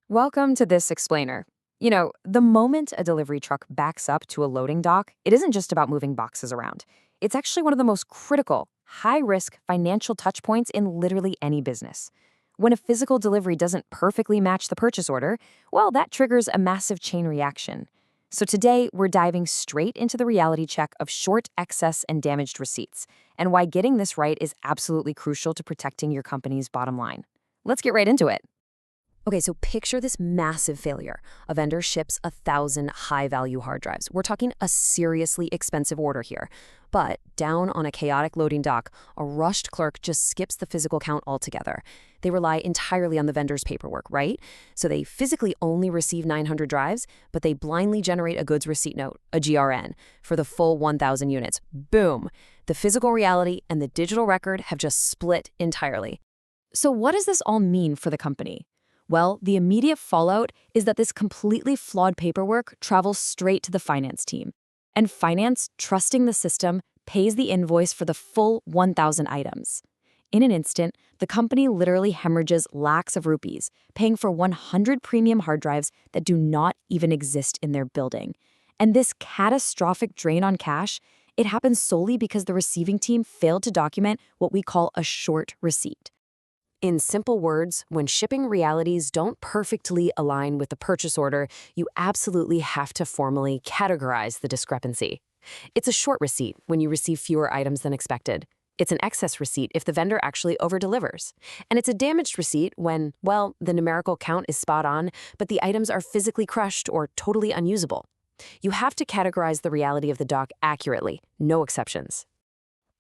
Welcome to this explainer. The moment a delivery truck backs up to a loading dock, it isn't just about moving boxes around. It's actually one of the most critical, high-risk financial touch points in literally any business. When a physical delivery doesn't perfectly match the purchase order, well, that triggers a massive chain reaction. So today, we're diving straight into the reality check of short, excess, and damaged receipts, and why getting this right is absolutely crucial to protecting your company's bottom line. Let's get right into it. Okay, so picture this massive failure. A vendor ships 1,000 high-value hard drives. We're talking a seriously expensive order here. But down on a chaotic loading dock, a rushed clerk just skips the physical count altogether. They rely entirely on the vendor's paperwork, right? So they physically only receive 900 drives, but they blindly generate a goods receipt note, a GRN, for the full 1,000 units. Boom! The physical reality and the digital record have just split entirely. So what does this all mean for the company? Well, the immediate fallout is that this completely flawed paperwork travels straight to the finance team. And finance, trusting the system, pays the invoice for the full 1,000 items. In an instant, the company literally hemorrhages lakhs of rupees, paying for 100 premium hard drives that do not even exist in their building. And this catastrophic drain on cash, it happens solely because the receiving team failed to document what we call a short receipt. In simple words, when shipping realities don't perfectly align with the purchase order, you absolutely have to formally categorize the discrepancy. It's a short receipt when you receive fewer items than expected. It's an excess receipt if the vendor actually over-delivers. And it's a damaged receipt when, well, the numerical count is spot on, but the items are physically crushed or totally unusable. You have to categorize the reality of the dock accurately, no exceptions.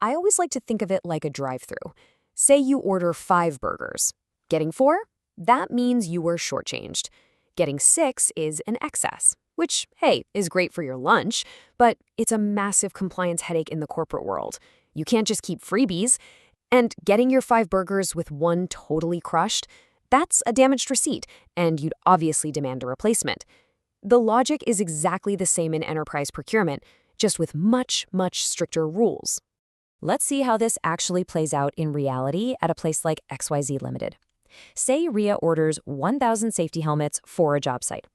I always like to think of it like a drive-thru. Say you order 5 burgers. Getting 4? That means you were shortchanged. Getting 6 is an excess, which, hey, is great for your lunch, but it's a massive compliance headache in the corporate world. You can't just keep freebies. And getting your 5 burgers with 1 totally crushed, that's a damaged receipt, and you'd obviously demand a replacement. The logic is exactly the same in enterprise procurement, just with much, much stricter rules. Let's see how this actually plays out in reality at a place like XYZ Limited. Say RIA orders 1,000 safety helmets for a job site.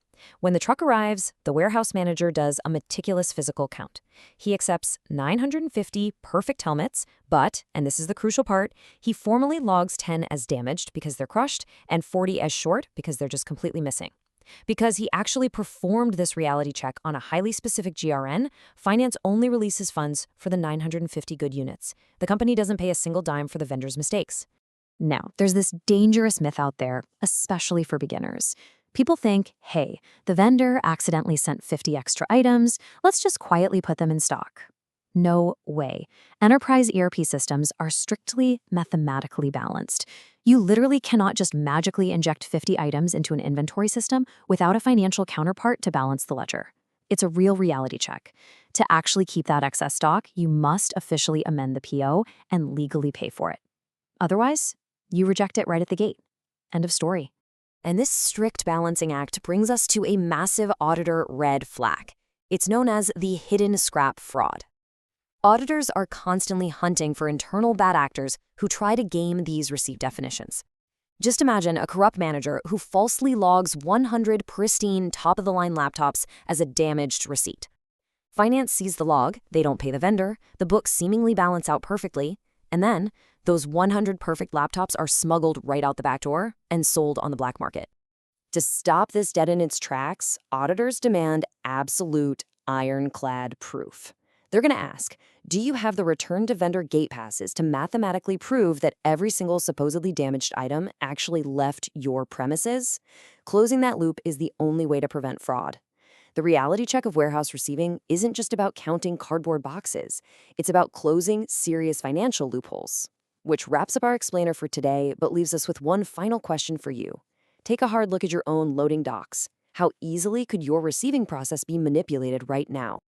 When the truck arrives, the warehouse manager does a meticulous physical count. He accepts 950 perfect helmets, but, and this is the crucial part, he formally logs 10 as damaged because they're crushed and 40 as short because they're just completely missing. Because he actually performed this reality check on a highly specific GRN, finance only releases funds for the 950 good units. The company doesn't pay a single dime for the vendor's mistakes. Now, there's this dangerous myth out there, especially for beginners. People think, hey, the vendor accidentally sent 50 extra items, let's just quietly put them in stock. No way. Enterprise ERP systems are strictly mathematically balanced. You literally cannot just magically inject 50 items into an inventory system without a financial counterpart to balance the ledger. It's a real reality check. To actually keep that excess stock, you must officially amend the PO and legally pay for it. Otherwise, you reject it right at the gate. End of story. And this strict balancing act brings us to a massive auditor red flag. It's known as the hidden scrap fraud. Auditors are constantly hunting for internal bad actors who try to game these receipt definitions. Just imagine a corrupt manager who falsely logs 100 pristine, top-of-the-line laptops as a damaged receipt. Finance sees the log, they don't pay the vendor, the books seemingly balance out perfectly, and then those 100 perfect laptops are smuggled right out the back door and sold on the black market. To stop this dead in its tracks, auditors demand absolute ironclad proof. They're going to ask, do you have the return to vendor gate passes to mathematically prove that every single supposedly damaged item actually left your premises? Closing that loop is the only way to prevent fraud. The reality check of warehouse receiving isn't just about counting cardboard boxes. It's about closing serious financial loopholes. Which wraps up our explainer for today, but leaves us with one final question for you. Take a hard look at your own loading docks. How easily could your receiving process be manipulated right now?